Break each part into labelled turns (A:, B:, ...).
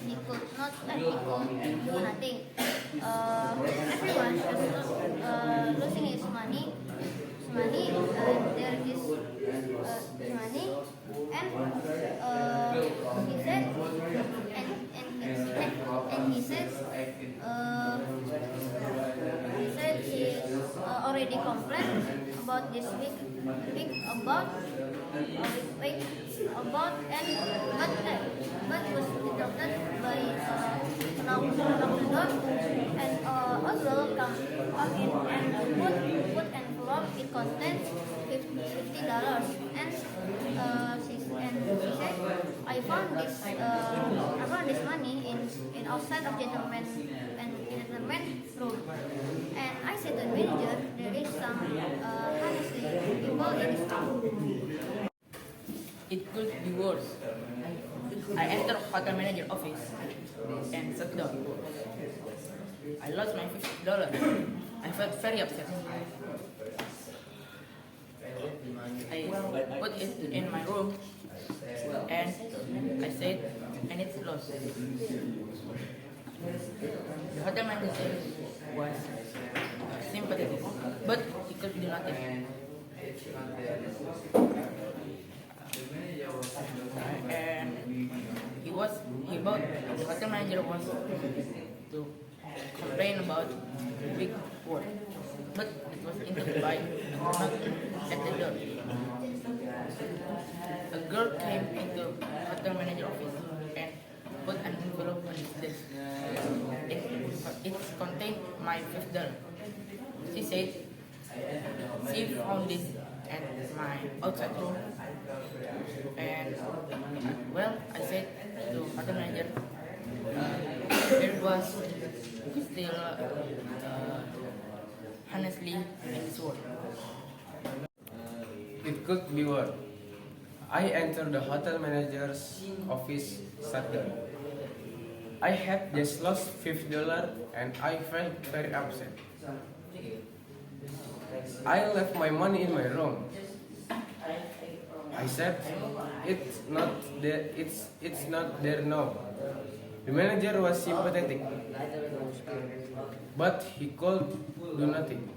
A: he could do nothing. Everyone is losing his money. There is money, and he said, and he says, he already complained about this week about and but was interrupted by knock the door, and a girl come in and put envelope. It contains $50, and she said, I found this money in outside of gentleman room, and I said to the manager, there is some honestly people in this room.
B: It could be worse. I entered hotel manager office and sat down. I lost my $50. I felt very upset. I put it in my room and I said, and it's lost. The hotel manager was sympathetic, but he could do nothing. And the hotel manager was to complain about big work, but it was interrupted by a knock at the door. A girl came into hotel manager office and put an envelope on his desk. It contained my $50. She said she found this at my outside room, and well, I said to hotel manager, there was still honestly in this world.
C: It could be worse. I entered the hotel manager's office, sat down. I had just lost $50 and I felt very upset. I left my money in my room. I said, it's not there now. The manager was sympathetic, but he could do nothing.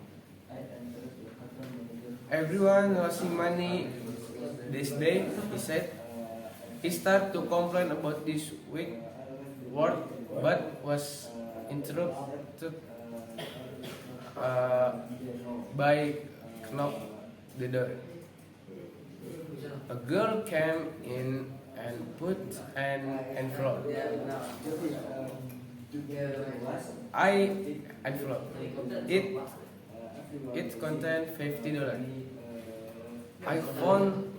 C: Everyone losing money this day, he said. He started to complain about this week work, but was interrupted by knock the door. A girl came in and put an envelope. It contained $50. I found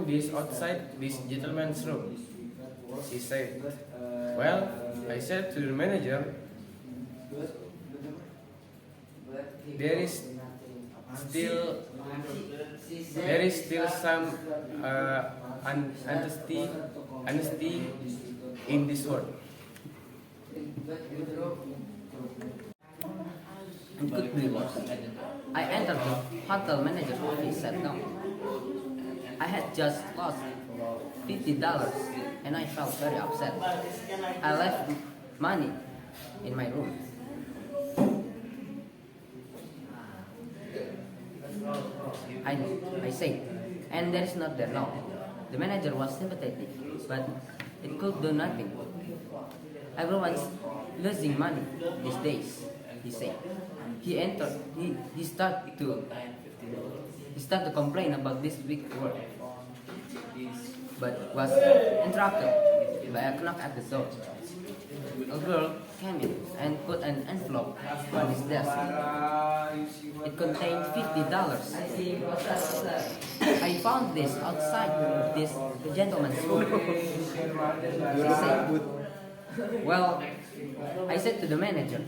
C: this outside this gentleman's room. She said, well, I said to the manager, there is still some honesty in this world.
B: It could be worse. I entered the hotel manager's office, sat down. I had just lost $50 and I felt very upset. I left money in my room. I said, and there is not there now. The manager was sympathetic, but it could do nothing. Everyone's losing money these days, he said. He started to complain about this week work, but was interrupted by a knock at the door. A girl came in and put an envelope on his desk. It contained $50. I found this outside this gentleman's room. She said, well, I said to the manager,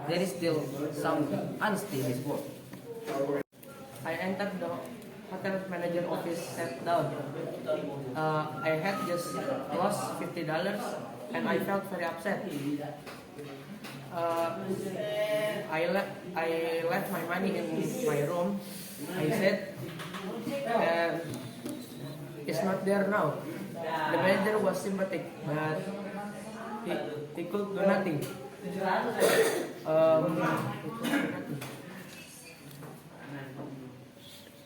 B: there is still some honesty in this work.
D: I entered the hotel manager office, sat down. I had just lost $50 and I felt very upset. I left my money in my room. I said, it's not there now. The manager was sympathetic, but he could do nothing.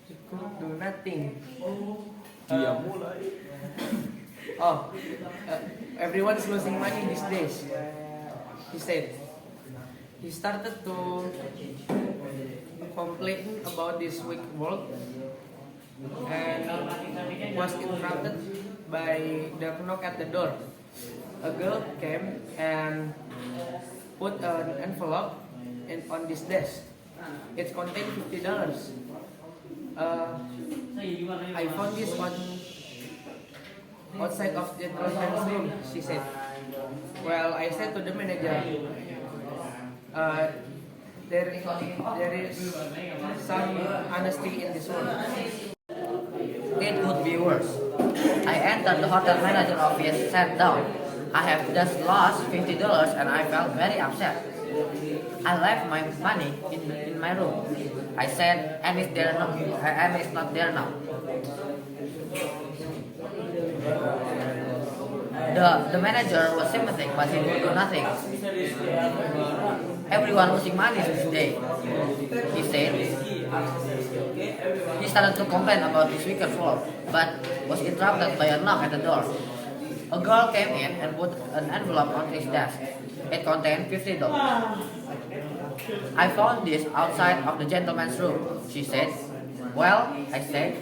D: He could do nothing. Oh, everyone's losing money these days, he said. He started to complain about this weak world and was interrupted by the knock at the door. A girl came and put an envelope on this desk. It contained $50. I found this outside of the gentleman's room, she said. Well, I said to the manager, there is some honesty in this world.
B: It could be worse. I entered the hotel manager office, sat down. I have just lost $50 and I felt very upset. I left my money in my room. I said, and it's there now. And it's not there now. The manager was sympathetic, but he could do nothing. Everyone losing money this day, he said. He started to complain about his wicked world, but was interrupted by a knock at the door. A girl came in and put an envelope on his desk. It contained $50. I found this outside of the gentleman's room, she said. Well, I said,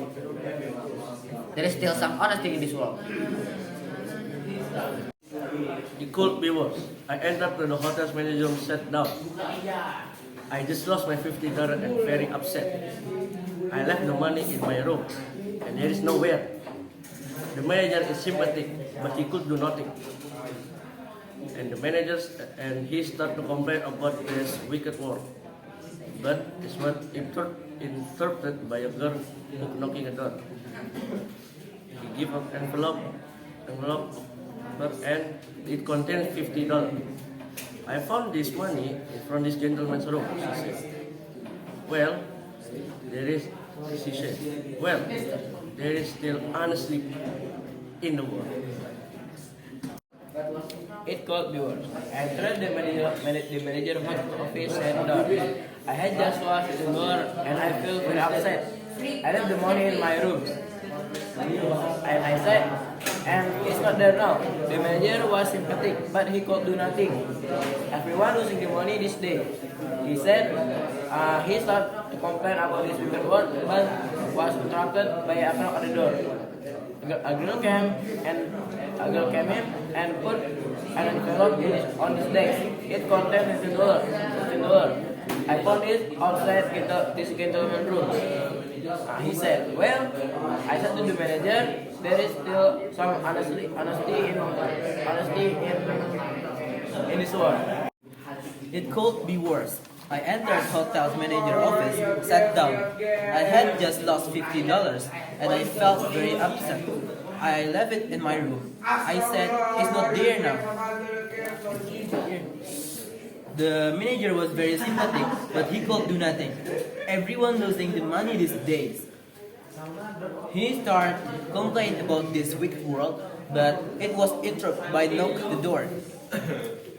B: there is still some honesty in this world.
E: It could be worse. I entered the hotel's manager room, sat down. I just lost my $50 and very upset. I left the money in my room and there is nowhere. The manager is sympathetic, but he could do nothing. And the managers and he started to complain about this wicked world. But it was interrupted by a girl knocking at the door. He gave an envelope, and it contains $50. I found this money from this gentleman's room, she said. Well, there is still honesty in the world.
D: It could be worse. I entered the manager office and I had just lost the door and I felt very upset. I left the money in my room. And I said, and it's not there now. The manager was sympathetic, but he could do nothing. Everyone losing the money this day. He said, he started to complain about this wicked world, but was interrupted by a knock at the door. A girl came in and put an envelope on his desk. It contained $50. I found it outside this gentleman's room. He said, well, I said to the manager, there is still some honesty in this world.
F: It could be worse. I entered hotel's manager office, sat down. I had just lost $50 and I felt very upset. I left it in my room. I said, it's not there now. The manager was very sympathetic, but he could do nothing. Everyone losing the money these days. He started complaining about this wicked world, but it was interrupted by knock at the door.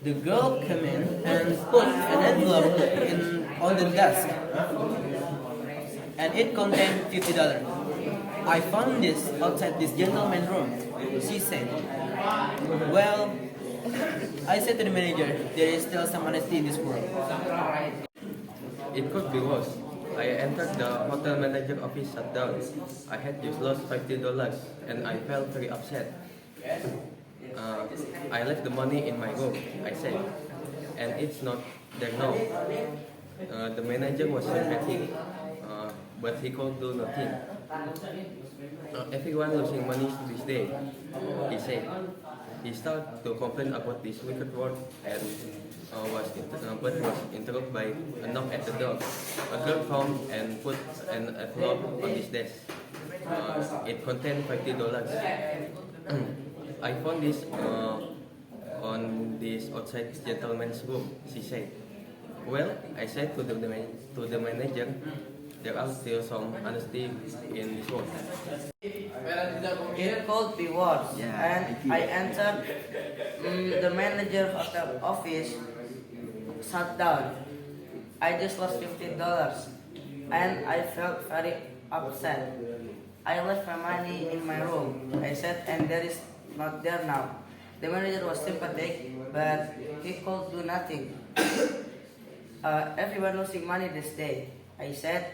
F: The girl came in and put an envelope on the desk, and it contained $50. I found this outside this gentleman's room, she said. Well, I said to the manager, there is still some honesty in this world.
C: It could be worse. I entered the hotel manager office, sat down. I had just lost $50 and I felt very upset. I left the money in my room, I said, and it's not there now. The manager was sympathetic, but he could do nothing. Everyone losing money this day, he said. He started to complain about this wicked world and was interrupted by a knock at the door. A girl came and put an envelope on his desk. It contained $50. I found this on this outside this gentleman's room, she said. Well, I said to the manager, there are still some honesty in this world.
D: It could be worse. And I entered the manager of the office sat down. I just lost $50 and I felt very upset. I left my money in my room, I said, and there is not there now. The manager was sympathetic, but he could do nothing. Everyone losing money this day, I said,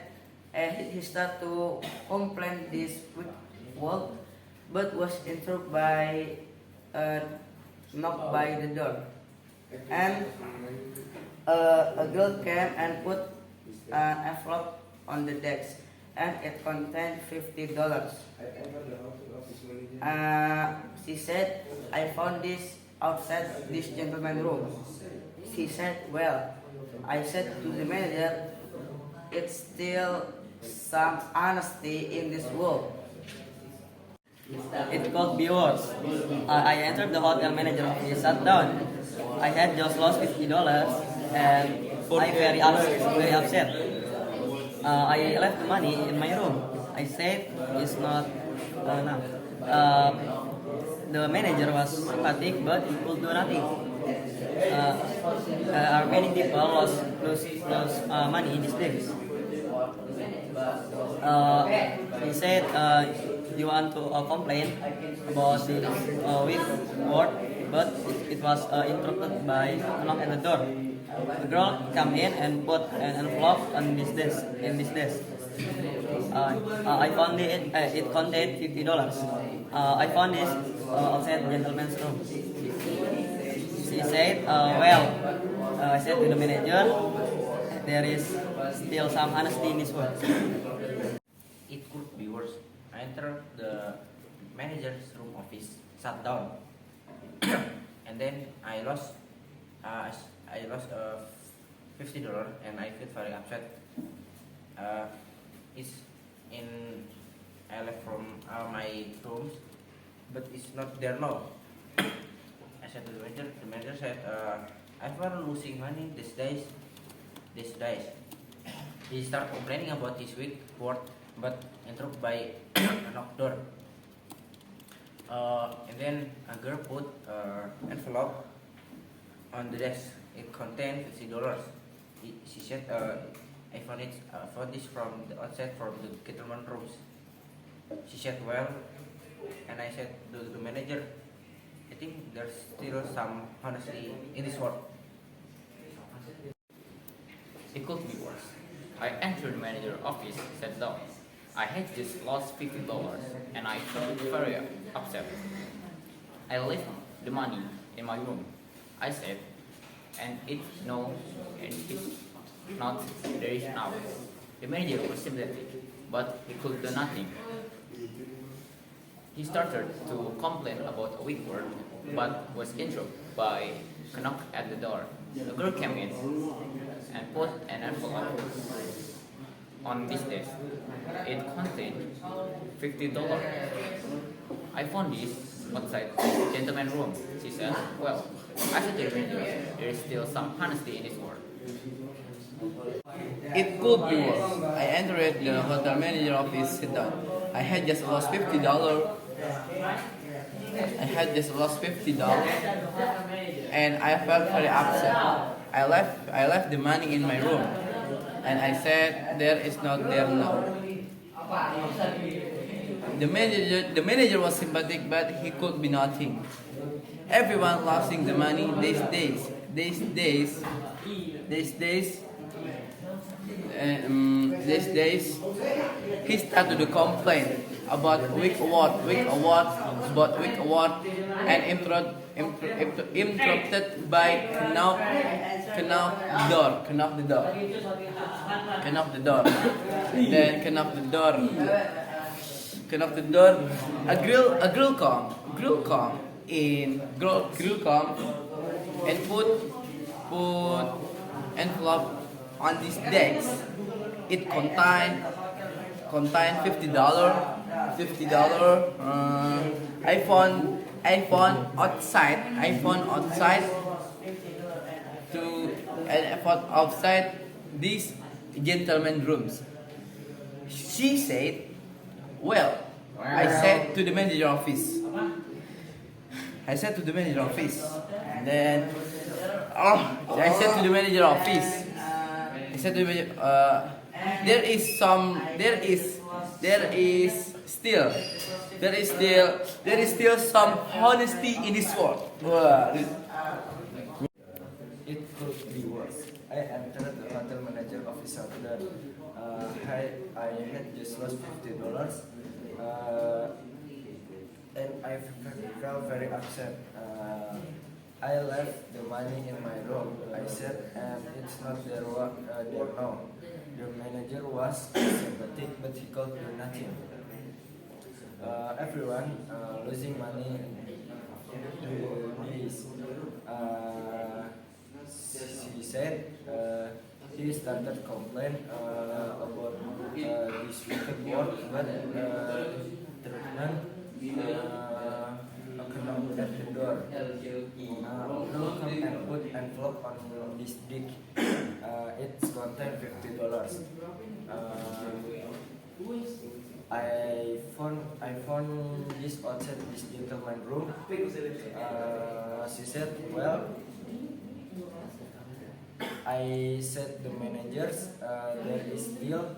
D: and he started to complain this week work, but was interrupted by a knock by the door. And a girl came and put an envelope on the desk, and it contained $50. She said, I found this outside this gentleman's room. She said, well, I said to the manager, it's still some honesty in this world.
F: It could be worse. I entered the hotel manager office, sat down. I had just lost $50 and I very upset. I left the money in my room. I said it's not enough. The manager was sympathetic, but he could do nothing. Many people lost money in these days. He said, you want to complain about the week work, but it was interrupted by a knock at the door. The girl came in and put an envelope on this desk. I found it contained $50. I found this outside the gentleman's room. She said, well, I said to the manager, there is still some honesty in this world.
B: It could be worse. I entered the manager's room office, sat down, and then I lost $50 and I feel very upset. It's in I left from my rooms, but it's not there now. I said to the manager. The manager said, "I've been losing money these days. He started complaining about his week work, but interrupted by a knock door. And then a girl put envelope on the desk. It contained $50. She said, I found this from the outside from the gentleman rooms. She said, well, and I said to the manager, I think there's still some honesty in this world.
G: It could be worse. I entered the manager's office, sat down. I had just lost $50 and I felt very upset. I left the money in my room. I said, and it's no, and it's not, there is now. The manager was sympathetic, but he could do nothing. He started to complain about a weak word, but was interrupted by a knock at the door. The girl came in and put an envelope on this desk. It contained $50. I found this outside the gentleman's room. She said, well, I said to the manager, there is still some honesty in this world.
F: It could be worse. I entered the hotel manager office, sit down. I had just lost $50. And I felt very upset. I left the money in my room, and I said there is not there now. The manager was sympathetic, but he could be nothing. Everyone losing the money these days. He started to complain about weak award, and interrupted by knock the door. A girl come and put envelope on this desk. It contained $50. I found outside these gentlemen rooms. She said, well,
D: I said to the manager office. I said to the manager office. And then, I said to the manager office. I said to the manager, there is some honesty in this world.
H: It could be worse. I entered the hotel manager office after I had just lost $50, and I felt very upset. I left the money in my room. I said, and it's not there now. The manager was sympathetic, but he could do nothing. Everyone losing money is. She said he started complain about this wicked work, but treatment knocked at the door. Uncle come and put envelope on this dick. It's contain $50. I found this outside this gentleman's room. She said, well, I said the managers, there is still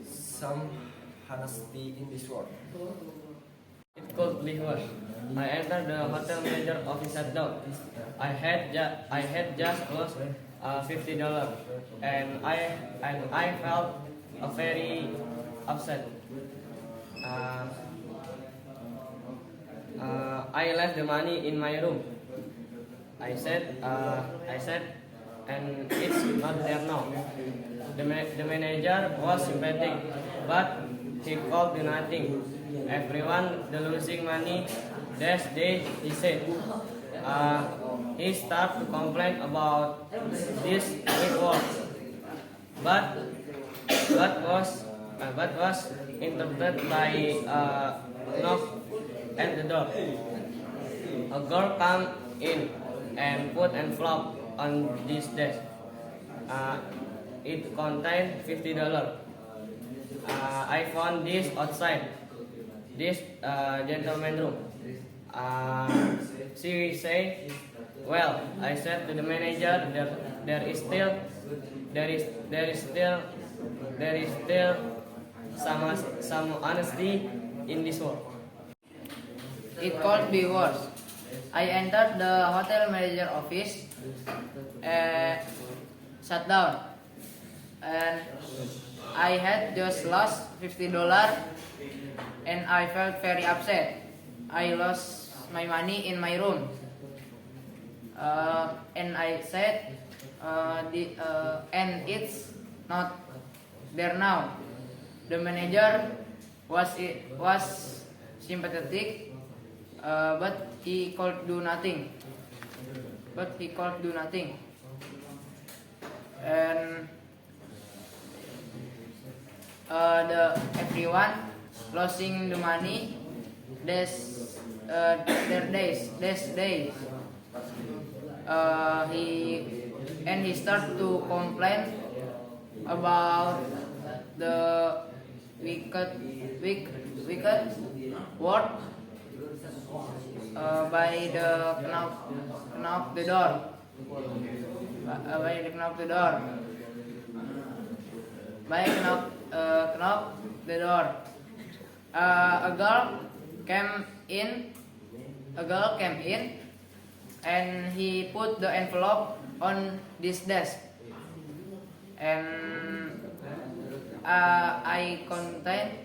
H: some honesty in this world.
I: It could be worse. I entered the hotel manager office at dawn. I had just lost $50, and I felt very upset. I left the money in my room. I said, and it's not there now. The manager was sympathetic, but he could do nothing. Everyone the losing money. That day, he said. He started to complain about this work, but was interrupted by knock at the door. A girl came in and put envelope on this desk. It contained $50. I found this outside this gentleman's room. She said, well, I said to the manager, there is still some honesty in this world.
B: It could be worse. I entered the hotel manager office, sat down, and I had just lost $50, and I felt very upset. I lost my money in my room, and I said, and it's not there now. The manager was sympathetic, but he could do nothing. And everyone losing the money. Their days. He started to complain about the wicked word by the knock the door. A girl came in and he put the envelope on this desk, and I contained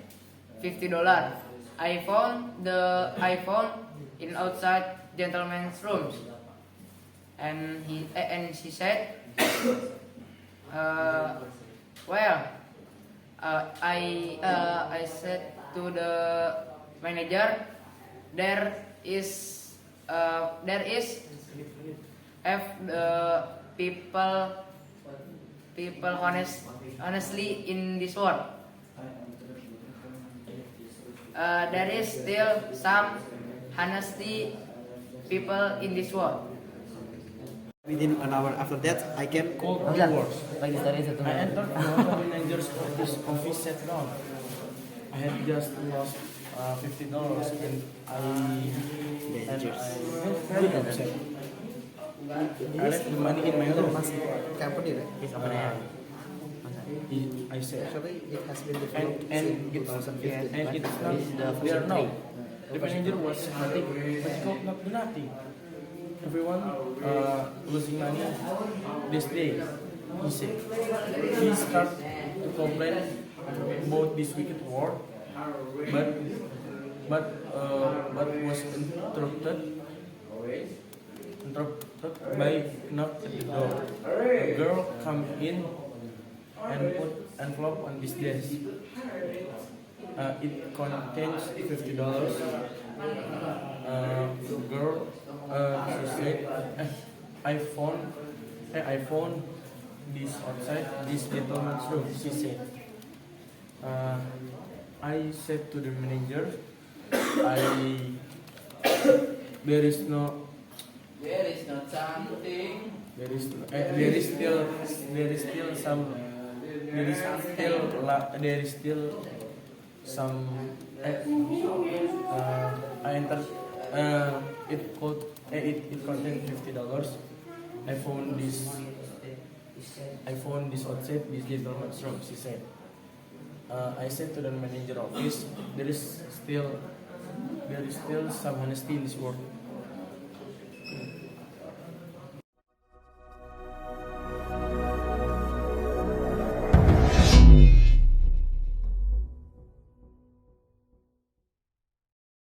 B: $50. I found the iPhone in outside gentleman's rooms, and she said, well, I said to the manager, there is if the people honestly in this world. There is still some honesty people in this world.
J: Within an hour after that, I can call
D: I entered the hotel manager's office, sat down. I
E: I had just lost $50 and I felt very upset. I left the money in my room.
J: Company, right?
E: I said.
J: Actually, it has been developed
E: And
J: since
E: it's
J: 2015.
E: and it's not there now. The manager was nothing, but he could not do nothing. Everyone losing money this day. He said he started to complain about this wicked war, but was interrupted by knock at the door. A girl come in and put envelope on this desk. It contains $50. The girl, she said, I found this outside this gentleman's room. She said, I said to the manager, there is no. There is not something. There is still some. There is still some. I entered. It contained $50. I found this outside this gentleman's room. She said. I said to the manager office, there is still some honesty in this world.